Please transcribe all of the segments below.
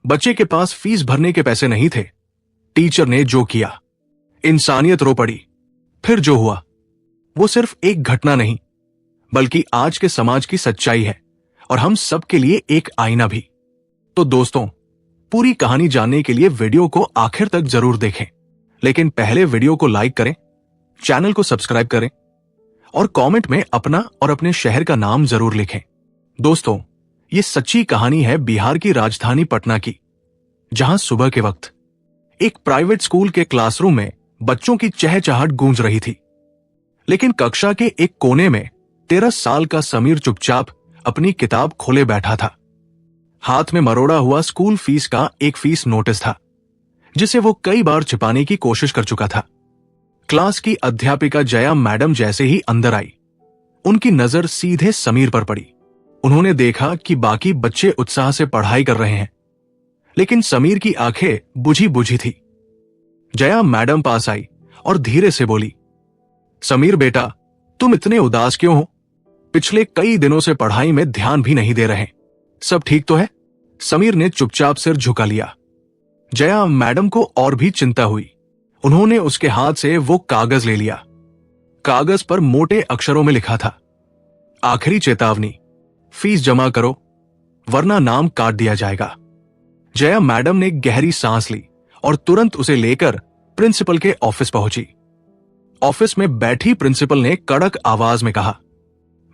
बच्चे के पास फीस भरने के पैसे नहीं थे। टीचर ने जो किया, इंसानियत रो पड़ी। फिर जो हुआ वो सिर्फ एक घटना नहीं बल्कि आज के समाज की सच्चाई है और हम सब के लिए एक आईना भी। तो दोस्तों, पूरी कहानी जानने के लिए वीडियो को आखिर तक जरूर देखें, लेकिन पहले वीडियो को लाइक करें, चैनल को सब्सक्राइब करें और कमेंट में अपना और अपने शहर का नाम जरूर लिखें। दोस्तों, ये सच्ची कहानी है बिहार की राजधानी पटना की, जहां सुबह के वक्त एक प्राइवेट स्कूल के क्लासरूम में बच्चों की चहचहाट गूंज रही थी। लेकिन कक्षा के एक कोने में 13 साल का समीर चुपचाप अपनी किताब खोले बैठा था। हाथ में मरोड़ा हुआ स्कूल फीस का एक फीस नोटिस था, जिसे वो कई बार छिपाने की कोशिश कर चुका था। क्लास की अध्यापिका जया मैडम जैसे ही अंदर आई, उनकी नजर सीधे समीर पर पड़ी। उन्होंने देखा कि बाकी बच्चे उत्साह से पढ़ाई कर रहे हैं, लेकिन समीर की आंखें बुझी बुझी थी। जया मैडम पास आई और धीरे से बोली, समीर बेटा, तुम इतने उदास क्यों हो? पिछले कई दिनों से पढ़ाई में ध्यान भी नहीं दे रहे। सब ठीक तो है? समीर ने चुपचाप सिर झुका लिया। जया मैडम को और भी चिंता हुई। उन्होंने उसके हाथ से वो कागज ले लिया। कागज पर मोटे अक्षरों में लिखा था, आखिरी चेतावनी, फीस जमा करो वरना नाम काट दिया जाएगा। जया मैडम ने गहरी सांस ली और तुरंत उसे लेकर प्रिंसिपल के ऑफिस पहुंची। ऑफिस में बैठी प्रिंसिपल ने कड़क आवाज में कहा,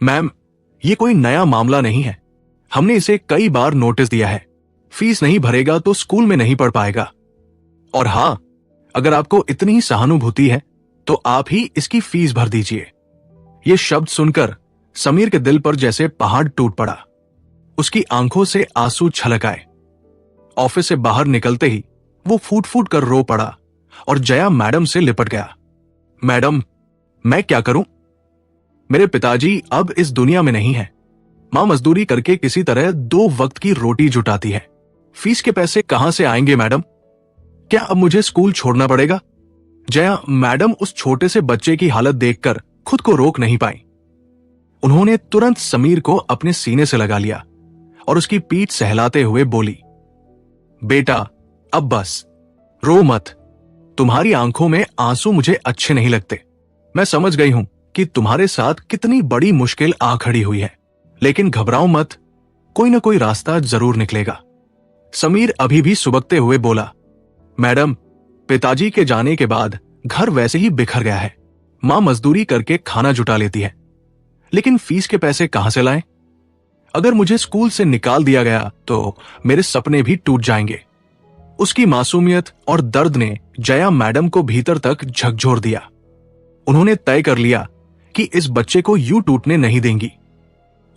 मैम, ये कोई नया मामला नहीं है। हमने इसे कई बार नोटिस दिया है। फीस नहीं भरेगा तो स्कूल में नहीं पढ़ पाएगा। और हां, अगर आपको इतनी ही सहानुभूति है तो आप ही इसकी फीस भर दीजिए। ये शब्द सुनकर समीर के दिल पर जैसे पहाड़ टूट पड़ा। उसकी आंखों से आंसू छलक आए। ऑफिस से बाहर निकलते ही वो फूट फूट कर रो पड़ा और जया मैडम से लिपट गया। मैडम, मैं क्या करूं? मेरे पिताजी अब इस दुनिया में नहीं है। मां मजदूरी करके किसी तरह 2 वक्त की रोटी जुटाती है। फीस के पैसे कहां से आएंगे मैडम? क्या अब मुझे स्कूल छोड़ना पड़ेगा? जया मैडम उस छोटे से बच्चे की हालत देखकर खुद को रोक नहीं पाई। उन्होंने तुरंत समीर को अपने सीने से लगा लिया और उसकी पीठ सहलाते हुए बोली, बेटा, अब बस, रो मत। तुम्हारी आंखों में आंसू मुझे अच्छे नहीं लगते। मैं समझ गई हूं कि तुम्हारे साथ कितनी बड़ी मुश्किल आ खड़ी हुई है, लेकिन घबराओ मत, कोई ना कोई रास्ता जरूर निकलेगा। समीर अभी भी सुबकते हुए बोला, मैडम, पिताजी के जाने के बाद घर वैसे ही बिखर गया है। मां मजदूरी करके खाना जुटा लेती है, लेकिन फीस के पैसे कहां से लाएं? अगर मुझे स्कूल से निकाल दिया गया तो मेरे सपने भी टूट जाएंगे। उसकी मासूमियत और दर्द ने जया मैडम को भीतर तक झकझोर दिया। उन्होंने तय कर लिया कि इस बच्चे को यूं टूटने नहीं देंगी।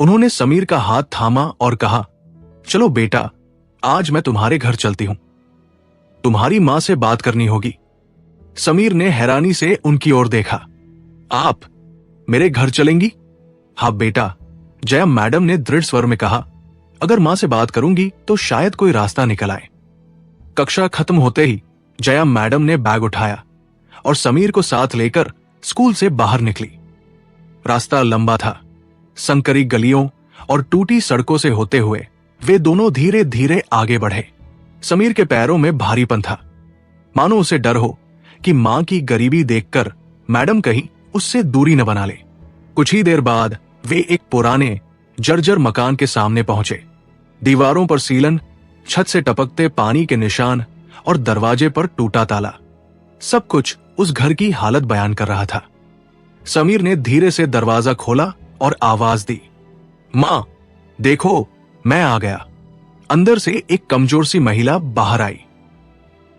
उन्होंने समीर का हाथ थामा और कहा, चलो बेटा, आज मैं तुम्हारे घर चलती हूं। तुम्हारी मां से बात करनी होगी। समीर ने हैरानी से उनकी ओर देखा। आप मेरे घर चलेंगी? हाँ बेटा, जया मैडम ने दृढ़ स्वर में कहा, अगर मां से बात करूंगी तो शायद कोई रास्ता निकल आए। कक्षा खत्म होते ही जया मैडम ने बैग उठाया और समीर को साथ लेकर स्कूल से बाहर निकली। रास्ता लंबा था। संकरी गलियों और टूटी सड़कों से होते हुए वे दोनों धीरे धीरे आगे बढ़े। समीर के पैरों में भारीपन था, मानो उसे डर हो कि मां की गरीबी देखकर मैडम कहीं उससे दूरी न बना ले। कुछ ही देर बाद वे एक पुराने जर्जर मकान के सामने पहुंचे। दीवारों पर सीलन, छत से टपकते पानी के निशान और दरवाजे पर टूटा ताला, सब कुछ उस घर की हालत बयान कर रहा था। समीर ने धीरे से दरवाजा खोला और आवाज दी, मां, देखो, मैं आ गया। अंदर से एक कमजोर सी महिला बाहर आई।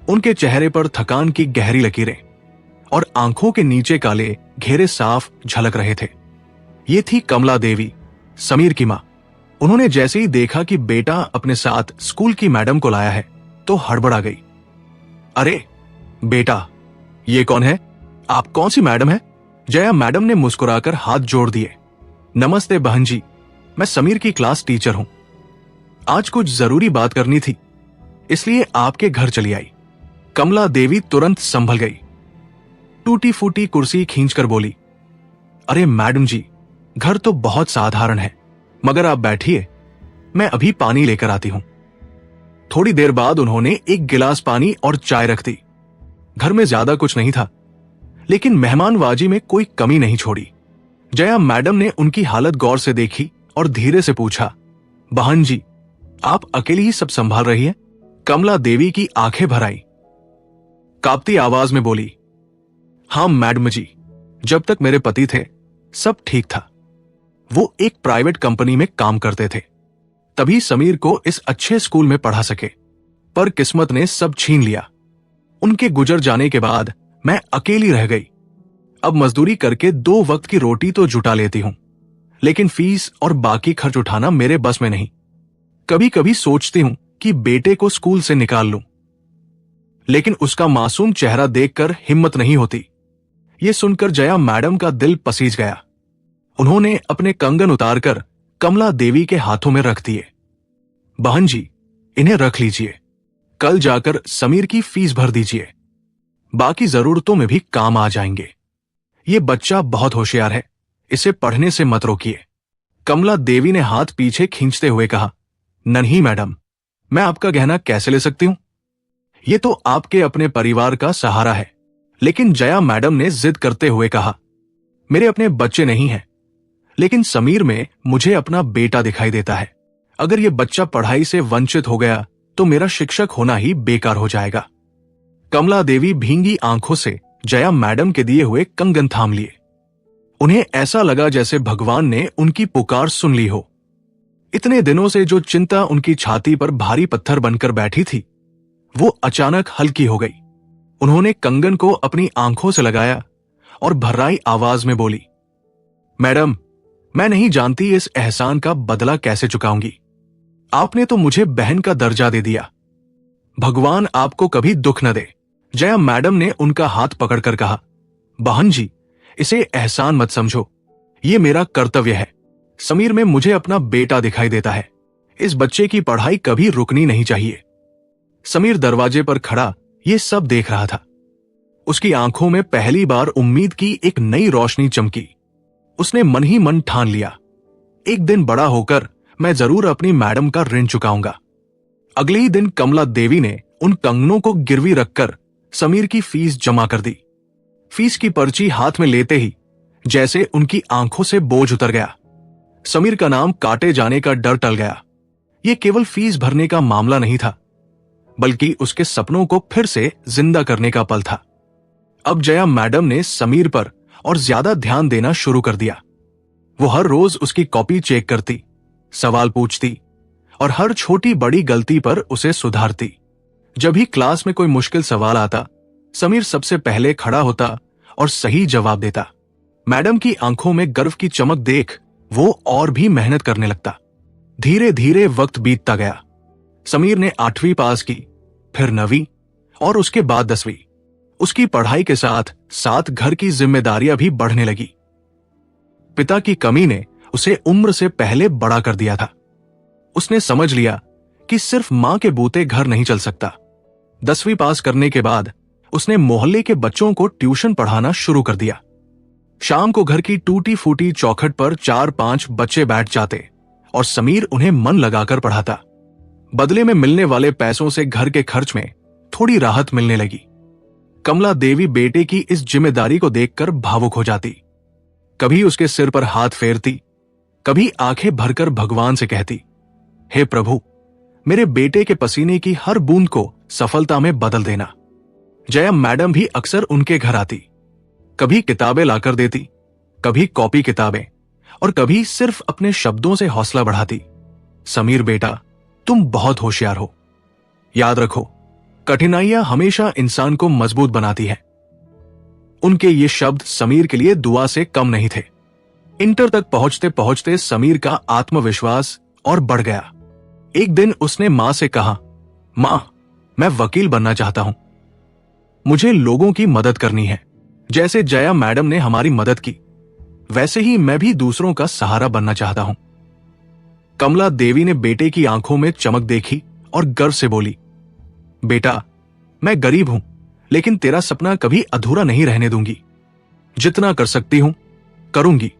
उनके चेहरे पर थकान की गहरी लकीरें और आंखों के नीचे काले घेरे साफ झलक रहे थे। ये थी कमला देवी, समीर की मां। उन्होंने जैसे ही देखा कि बेटा अपने साथ स्कूल की मैडम को लाया है तो हड़बड़ा गई। अरे बेटा, ये कौन है? आप कौन सी मैडम है? जया मैडम ने मुस्कुराकर हाथ जोड़ दिए। नमस्ते बहन जी, मैं समीर की क्लास टीचर हूं। आज कुछ जरूरी बात करनी थी, इसलिए आपके घर चली आई। कमला देवी तुरंत संभल गई। टूटी फूटी कुर्सी खींचकर बोली, अरे मैडम जी, घर तो बहुत साधारण है, मगर आप बैठिए, मैं अभी पानी लेकर आती हूं। थोड़ी देर बाद उन्होंने एक गिलास पानी और चाय रख दी। घर में ज्यादा कुछ नहीं था, लेकिन मेहमानबाजी में कोई कमी नहीं छोड़ी। जया मैडम ने उनकी हालत गौर से देखी और धीरे से पूछा, बहन जी, आप अकेली ही सब संभाल रही हैं? कमला देवी की आंखें भर आई। कांपती आवाज में बोली, हां मैडम जी, जब तक मेरे पति थे सब ठीक था। वो एक प्राइवेट कंपनी में काम करते थे, तभी समीर को इस अच्छे स्कूल में पढ़ा सके। पर किस्मत ने सब छीन लिया। उनके गुजर जाने के बाद मैं अकेली रह गई। अब मजदूरी करके 2 वक्त की रोटी तो जुटा लेती हूं, लेकिन फीस और बाकी खर्च उठाना मेरे बस में नहीं। कभी कभी सोचती हूं कि बेटे को स्कूल से निकाल लूं, लेकिन उसका मासूम चेहरा देखकर हिम्मत नहीं होती। यह सुनकर जया मैडम का दिल पसीज गया। उन्होंने अपने कंगन उतारकर कमला देवी के हाथों में रख दिए। बहन जी, इन्हें रख लीजिए, कल जाकर समीर की फीस भर दीजिए, बाकी जरूरतों में भी काम आ जाएंगे। ये बच्चा बहुत होशियार है, इसे पढ़ने से मत रोकिए। कमला देवी ने हाथ पीछे खींचते हुए कहा, नहीं मैडम, मैं आपका गहना कैसे ले सकती हूं? ये तो आपके अपने परिवार का सहारा है। लेकिन जया मैडम ने जिद करते हुए कहा, मेरे अपने बच्चे नहीं हैं, लेकिन समीर में मुझे अपना बेटा दिखाई देता है। अगर यह बच्चा पढ़ाई से वंचित हो गया तो मेरा शिक्षक होना ही बेकार हो जाएगा। कमला देवी भींगी आंखों से जया मैडम के दिए हुए कंगन थाम लिए। उन्हें ऐसा लगा जैसे भगवान ने उनकी पुकार सुन ली हो। इतने दिनों से जो चिंता उनकी छाती पर भारी पत्थर बनकर बैठी थी, वो अचानक हल्की हो गई। उन्होंने कंगन को अपनी आंखों से लगाया और भर्राई आवाज में बोली, मैडम, मैं नहीं जानती इस एहसान का बदला कैसे चुकाऊंगी। आपने तो मुझे बहन का दर्जा दे दिया। भगवान आपको कभी दुख न दे। जया मैडम ने उनका हाथ पकड़कर कहा, बहन जी, इसे एहसान मत समझो, ये मेरा कर्तव्य है। समीर में मुझे अपना बेटा दिखाई देता है। इस बच्चे की पढ़ाई कभी रुकनी नहीं चाहिए। समीर दरवाजे पर खड़ा ये सब देख रहा था। उसकी आंखों में पहली बार उम्मीद की एक नई रोशनी चमकी। उसने मन ही मन ठान लिया, एक दिन बड़ा होकर मैं जरूर अपनी मैडम का ऋण चुकाऊंगा। अगले ही दिन कमला देवी ने उन कंगनों को गिरवी रखकर समीर की फीस जमा कर दी। फीस की पर्ची हाथ में लेते ही जैसे उनकी आंखों से बोझ उतर गया। समीर का नाम काटे जाने का डर टल गया। यह केवल फीस भरने का मामला नहीं था, बल्कि उसके सपनों को फिर से जिंदा करने का पल था। अब जया मैडम ने समीर पर और ज्यादा ध्यान देना शुरू कर दिया। वो हर रोज उसकी कॉपी चेक करती, सवाल पूछती और हर छोटी बड़ी गलती पर उसे सुधारती। जब भी क्लास में कोई मुश्किल सवाल आता, समीर सबसे पहले खड़ा होता और सही जवाब देता। मैडम की आंखों में गर्व की चमक देख वो और भी मेहनत करने लगता। धीरे धीरे वक्त बीतता गया। समीर ने 8वीं पास की, फिर 9वीं और उसके बाद 10वीं। उसकी पढ़ाई के साथ साथ घर की जिम्मेदारियां भी बढ़ने लगी। पिता की कमी ने उसे उम्र से पहले बड़ा कर दिया था। उसने समझ लिया कि सिर्फ मां के बूते घर नहीं चल सकता। 10वीं पास करने के बाद उसने मोहल्ले के बच्चों को ट्यूशन पढ़ाना शुरू कर दिया। शाम को घर की टूटी फूटी चौखट पर 4-5 बच्चे बैठ जाते और समीर उन्हें मन लगाकर पढ़ाता। बदले में मिलने वाले पैसों से घर के खर्च में थोड़ी राहत मिलने लगी। कमला देवी बेटे की इस जिम्मेदारी को देखकर भावुक हो जाती। कभी उसके सिर पर हाथ फेरती, कभी आंखें भरकर भगवान से कहती, हे प्रभु, मेरे बेटे के पसीने की हर बूंद को सफलता में बदल देना। जया मैडम भी अक्सर उनके घर आती। कभी किताबें लाकर देती, कभी कॉपी किताबें और कभी सिर्फ अपने शब्दों से हौसला बढ़ाती। समीर बेटा, तुम बहुत होशियार हो। याद रखो, कठिनाइयां हमेशा इंसान को मजबूत बनाती है। उनके ये शब्द समीर के लिए दुआ से कम नहीं थे। इंटर तक पहुंचते पहुंचते समीर का आत्मविश्वास और बढ़ गया। एक दिन उसने मां से कहा, मां, मैं वकील बनना चाहता हूं। मुझे लोगों की मदद करनी है। जैसे जया मैडम ने हमारी मदद की, वैसे ही मैं भी दूसरों का सहारा बनना चाहता हूं। कमला देवी ने बेटे की आंखों में चमक देखी और गर्व से बोली, बेटा, मैं गरीब हूं, लेकिन तेरा सपना कभी अधूरा नहीं रहने दूंगी। जितना कर सकती हूं करूंगी।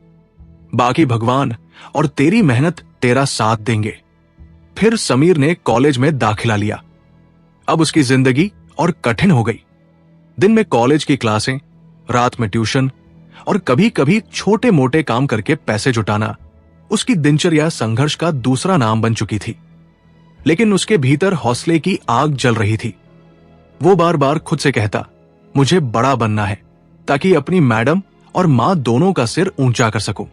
बाकी भगवान और तेरी मेहनत तेरा साथ देंगे। फिर समीर ने कॉलेज में दाखिला लिया। अब उसकी जिंदगी और कठिन हो गई। दिन में कॉलेज की क्लासें, रात में ट्यूशन और कभी कभी छोटे मोटे काम करके पैसे जुटाना उसकी दिनचर्या संघर्ष का दूसरा नाम बन चुकी थी। लेकिन उसके भीतर हौसले की आग जल रही थी। वो बार बार खुद से कहता, मुझे बड़ा बनना है ताकि अपनी मैडम और मां दोनों का सिर ऊंचा कर सकूं।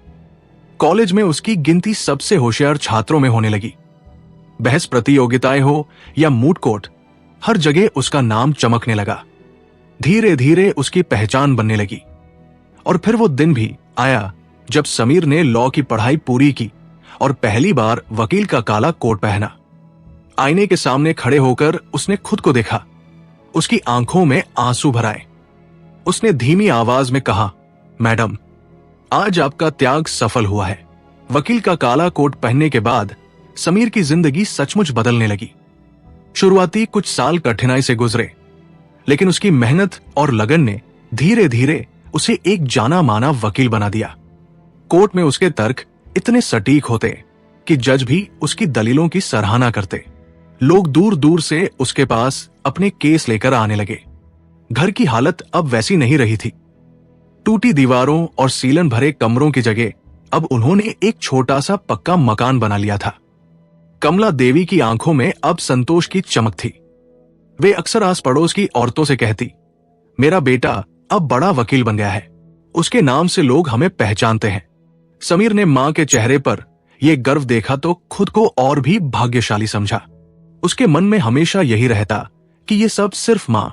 कॉलेज में उसकी गिनती सबसे होशियार छात्रों में होने लगी। बहस प्रतियोगिताएं हो या मूड कोर्ट, हर जगह उसका नाम चमकने लगा। धीरे धीरे उसकी पहचान बनने लगी। और फिर वो दिन भी आया जब समीर ने लॉ की पढ़ाई पूरी की और पहली बार वकील का काला कोट पहना। आईने के सामने खड़े होकर उसने खुद को देखा। उसकी आंखों में आंसू भर आए। उसने धीमी आवाज में कहा, मैडम, आज आपका त्याग सफल हुआ है। वकील का काला कोट पहनने के बाद समीर की जिंदगी सचमुच बदलने लगी। शुरुआती कुछ साल कठिनाई से गुजरे, लेकिन उसकी मेहनत और लगन ने धीरे धीरे उसे एक जाना माना वकील बना दिया। कोर्ट में उसके तर्क इतने सटीक होते कि जज भी उसकी दलीलों की सराहना करते। लोग दूर दूर से उसके पास अपने केस लेकर आने लगे। घर की हालत अब वैसी नहीं रही थी। टूटी दीवारों और सीलन भरे कमरों की जगह अब उन्होंने एक छोटा सा पक्का मकान बना लिया था। कमला देवी की आंखों में अब संतोष की चमक थी। वे अक्सर आस पड़ोस की औरतों से कहती, मेरा बेटा अब बड़ा वकील बन गया है, उसके नाम से लोग हमें पहचानते हैं। समीर ने मां के चेहरे पर यह गर्व देखा तो खुद को और भी भाग्यशाली समझा। उसके मन में हमेशा यही रहता कि यह सब सिर्फ मां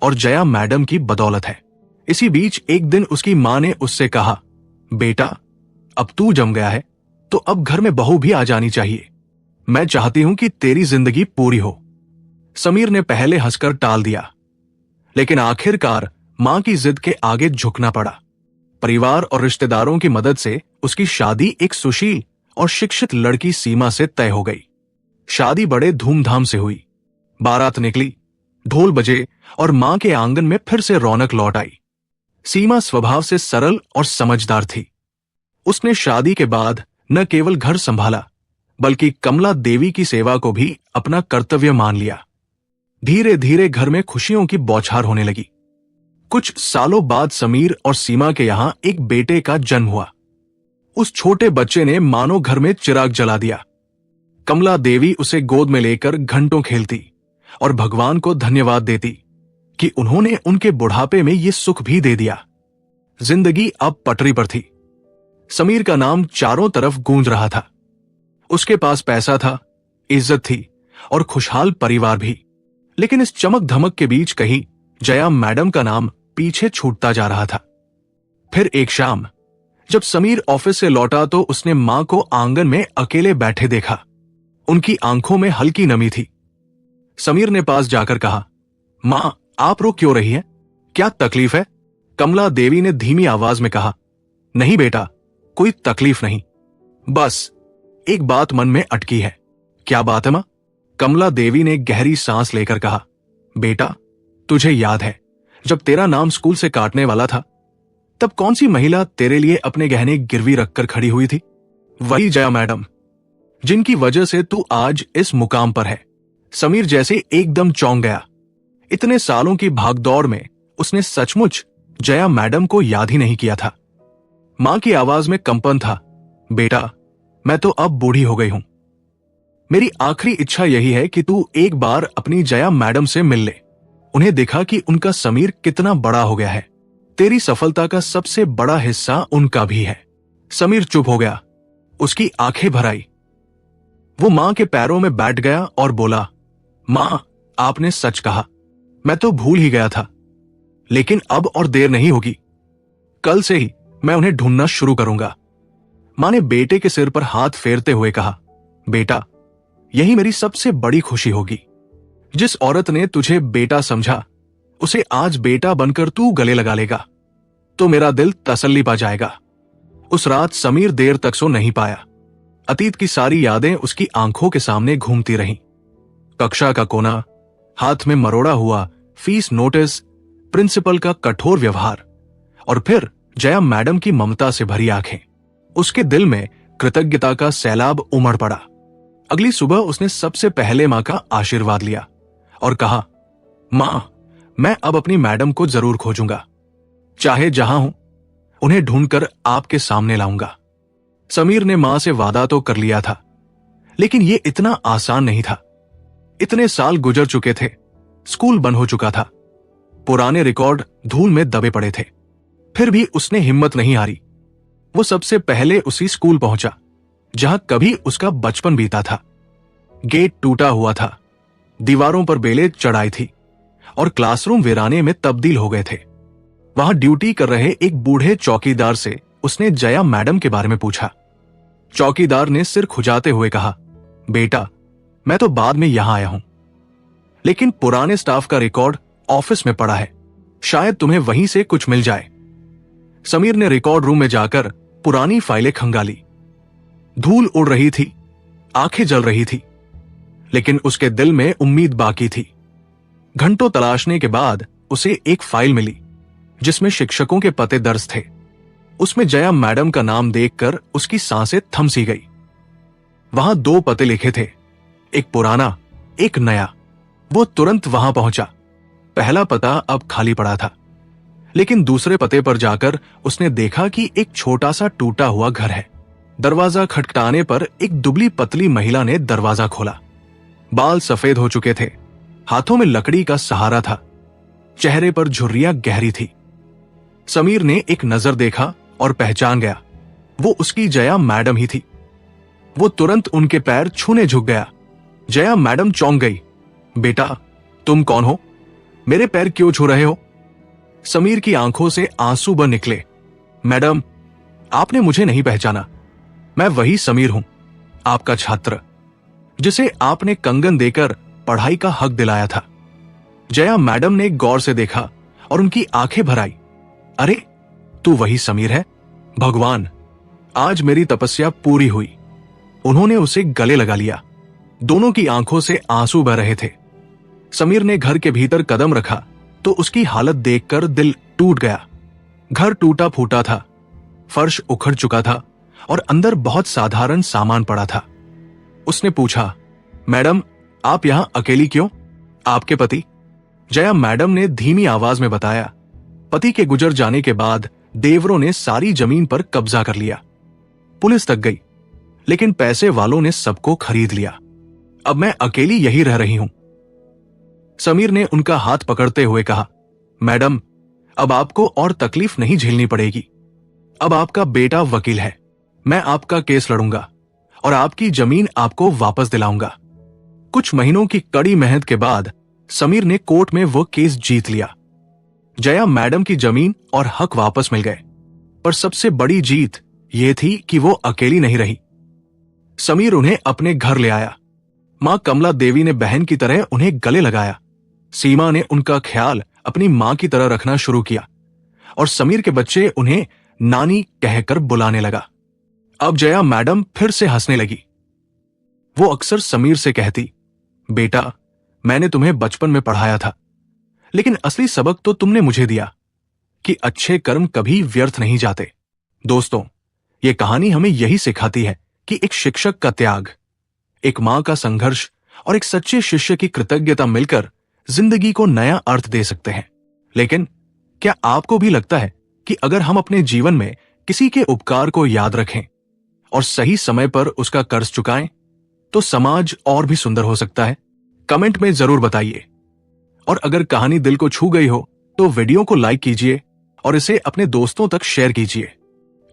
और जया मैडम की बदौलत है। इसी बीच एक दिन उसकी मां ने उससे कहा, बेटा, अब तू जम गया है तो अब घर में बहू भी आ जानी चाहिए। मैं चाहती हूं कि तेरी जिंदगी पूरी हो। समीर ने पहले हंसकर टाल दिया, लेकिन आखिरकार मां की जिद के आगे झुकना पड़ा। परिवार और रिश्तेदारों की मदद से उसकी शादी एक सुशील और शिक्षित लड़की सीमा से तय हो गई। शादी बड़े धूमधाम से हुई। बारात निकली, ढोल बजे और मां के आंगन में फिर से रौनक लौट आई। सीमा स्वभाव से सरल और समझदार थी। उसने शादी के बाद न केवल घर संभाला बल्कि कमला देवी की सेवा को भी अपना कर्तव्य मान लिया। धीरे धीरे घर में खुशियों की बौछार होने लगी। कुछ सालों बाद समीर और सीमा के यहां एक बेटे का जन्म हुआ। उस छोटे बच्चे ने मानो घर में चिराग जला दिया। कमला देवी उसे गोद में लेकर घंटों खेलती और भगवान को धन्यवाद देती कि उन्होंने उनके बुढ़ापे में ये सुख भी दे दिया। जिंदगी अब पटरी पर थी। समीर का नाम चारों तरफ गूंज रहा था। उसके पास पैसा था, इज्जत थी और खुशहाल परिवार भी। लेकिन इस चमक धमक के बीच कहीं जया मैडम का नाम पीछे छूटता जा रहा था। फिर एक शाम जब समीर ऑफिस से लौटा तो उसने मां को आंगन में अकेले बैठे देखा। उनकी आंखों में हल्की नमी थी। समीर ने पास जाकर कहा, मां, आप रो क्यों रही हैं? क्या तकलीफ है? कमला देवी ने धीमी आवाज में कहा, नहीं बेटा, कोई तकलीफ नहीं, बस एक बात मन में अटकी है। क्या बात है मां? कमला देवी ने गहरी सांस लेकर कहा, बेटा, तुझे याद है जब तेरा नाम स्कूल से काटने वाला था तब कौन सी महिला तेरे लिए अपने गहने गिरवी रखकर खड़ी हुई थी? वही जया मैडम, जिनकी वजह से तू आज इस मुकाम पर है। समीर जैसे एकदम चौंक गया। इतने सालों की भागदौड़ में उसने सचमुच जया मैडम को याद ही नहीं किया था। मां की आवाज में कंपन था, बेटा, मैं तो अब बूढ़ी हो गई हूं। मेरी आखिरी इच्छा यही है कि तू एक बार अपनी जया मैडम से मिल ले। उन्हें देखा कि उनका समीर कितना बड़ा हो गया है। तेरी सफलता का सबसे बड़ा हिस्सा उनका भी है। समीर चुप हो गया। उसकी आंखें भर आई। वो मां के पैरों में बैठ गया और बोला, मां, आपने सच कहा, मैं तो भूल ही गया था। लेकिन अब और देर नहीं होगी। कल से ही मैं उन्हें ढूंढना शुरू करूंगा। मां ने बेटे के सिर पर हाथ फेरते हुए कहा, बेटा, यही मेरी सबसे बड़ी खुशी होगी। जिस औरत ने तुझे बेटा समझा उसे आज बेटा बनकर तू गले लगा लेगा तो मेरा दिल तसल्ली पा जाएगा। उस रात समीर देर तक सो नहीं पाया। अतीत की सारी यादें उसकी आंखों के सामने घूमती रहीं। कक्षा का कोना, हाथ में मरोड़ा हुआ फीस नोटिस, प्रिंसिपल का कठोर व्यवहार और फिर जया मैडम की ममता से भरी आंखें। उसके दिल में कृतज्ञता का सैलाब उमड़ पड़ा। अगली सुबह उसने सबसे पहले मां का आशीर्वाद लिया और कहा, मां, मैं अब अपनी मैडम को जरूर खोजूंगा, चाहे जहां हूं उन्हें ढूंढकर आपके सामने लाऊंगा। समीर ने मां से वादा तो कर लिया था, लेकिन यह इतना आसान नहीं था। इतने साल गुजर चुके थे, स्कूल बंद हो चुका था, पुराने रिकॉर्ड धूल में दबे पड़े थे, फिर भी उसने हिम्मत नहीं हारी। वो सबसे पहले उसी स्कूल पहुंचा जहां कभी उसका बचपन बीता था। गेट टूटा हुआ था, दीवारों पर बेलें चढ़ाई थी और क्लासरूम वीराने में तब्दील हो गए थे। वहां ड्यूटी कर रहे एक बूढ़े चौकीदार से उसने जया मैडम के बारे में पूछा। चौकीदार ने सिर खुजाते हुए कहा, बेटा, मैं तो बाद में यहां आया हूं, लेकिन पुराने स्टाफ का रिकॉर्ड ऑफिस में पड़ा है, शायद तुम्हें वहीं से कुछ मिल जाए। समीर ने रिकॉर्ड रूम में जाकर पुरानी फाइलें खंगाली। धूल उड़ रही थी, आंखें जल रही थी, लेकिन उसके दिल में उम्मीद बाकी थी। घंटों तलाशने के बाद उसे एक फाइल मिली जिसमें शिक्षकों के पते दर्ज थे। उसमें जया मैडम का नाम देखकर उसकी सांसें थम सी गई। वहां 2 पते लिखे थे, एक पुराना, एक नया। वो तुरंत वहां पहुंचा। पहला पता अब खाली पड़ा था, लेकिन दूसरे पते पर जाकर उसने देखा कि एक छोटा सा टूटा हुआ घर है। दरवाजा खटखटाने पर एक दुबली पतली महिला ने दरवाजा खोला। बाल सफेद हो चुके थे, हाथों में लकड़ी का सहारा था, चेहरे पर झुर्रियां गहरी थी। समीर ने एक नजर देखा और पहचान गया, वो उसकी जया मैडम ही थी। वो तुरंत उनके पैर छूने झुक गया। जया मैडम चौंक गई। बेटा, तुम कौन हो? मेरे पैर क्यों छू रहे हो? समीर की आंखों से आंसू बह निकले। मैडम, आपने मुझे नहीं पहचाना। मैं वही समीर हूं, आपका छात्र, जिसे आपने कंगन देकर पढ़ाई का हक दिलाया था। जया मैडम ने गौर से देखा और उनकी आंखें भर आई। अरे, तू वही समीर है? भगवान, आज मेरी तपस्या पूरी हुई। उन्होंने उसे गले लगा लिया। दोनों की आंखों से आंसू बह रहे थे। समीर ने घर के भीतर कदम रखा तो उसकी हालत देखकर दिल टूट गया। घर टूटा फूटा था, फर्श उखड़ चुका था और अंदर बहुत साधारण सामान पड़ा था। उसने पूछा, मैडम, आप यहां अकेली क्यों? आपके पति? जया मैडम ने धीमी आवाज में बताया, पति के गुजर जाने के बाद देवरों ने सारी जमीन पर कब्जा कर लिया। पुलिस तक गई, लेकिन पैसे वालों ने सबको खरीद लिया। अब मैं अकेली यही रह रही हूं। समीर ने उनका हाथ पकड़ते हुए कहा, मैडम, अब आपको और तकलीफ नहीं झेलनी पड़ेगी। अब आपका बेटा वकील है, मैं आपका केस लड़ूंगा और आपकी जमीन आपको वापस दिलाऊंगा। कुछ महीनों की कड़ी मेहनत के बाद समीर ने कोर्ट में वो केस जीत लिया। जया मैडम की जमीन और हक वापस मिल गए। पर सबसे बड़ी जीत यह थी कि वो अकेली नहीं रही। समीर उन्हें अपने घर ले आया। मां कमला देवी ने बहन की तरह उन्हें गले लगाया। सीमा ने उनका ख्याल अपनी मां की तरह रखना शुरू किया और समीर के बच्चे उन्हें नानी कहकर बुलाने लगा। अब जया मैडम फिर से हंसने लगी। वो अक्सर समीर से कहती, बेटा, मैंने तुम्हें बचपन में पढ़ाया था, लेकिन असली सबक तो तुमने मुझे दिया कि अच्छे कर्म कभी व्यर्थ नहीं जाते। दोस्तों, ये कहानी हमें यही सिखाती है कि एक शिक्षक का त्याग, एक मां का संघर्ष और एक सच्चे शिष्य की कृतज्ञता मिलकर जिंदगी को नया अर्थ दे सकते हैं। लेकिन क्या आपको भी लगता है कि अगर हम अपने जीवन में किसी के उपकार को याद रखें और सही समय पर उसका कर्ज चुकाएं, तो समाज और भी सुंदर हो सकता है? कमेंट में जरूर बताइए। और अगर कहानी दिल को छू गई हो तो वीडियो को लाइक कीजिए और इसे अपने दोस्तों तक शेयर कीजिए,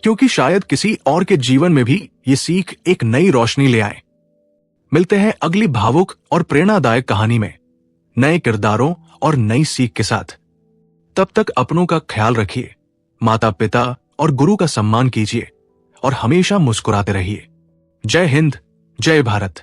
क्योंकि शायद किसी और के जीवन में भी ये सीख एक नई रोशनी ले आए। मिलते हैं अगली भावुक और प्रेरणादायक कहानी में, नए किरदारों और नई सीख के साथ। तब तक अपनों का ख्याल रखिए, माता पिता और गुरु का सम्मान कीजिए और हमेशा मुस्कुराते रहिए। जय हिंद, जय भारत।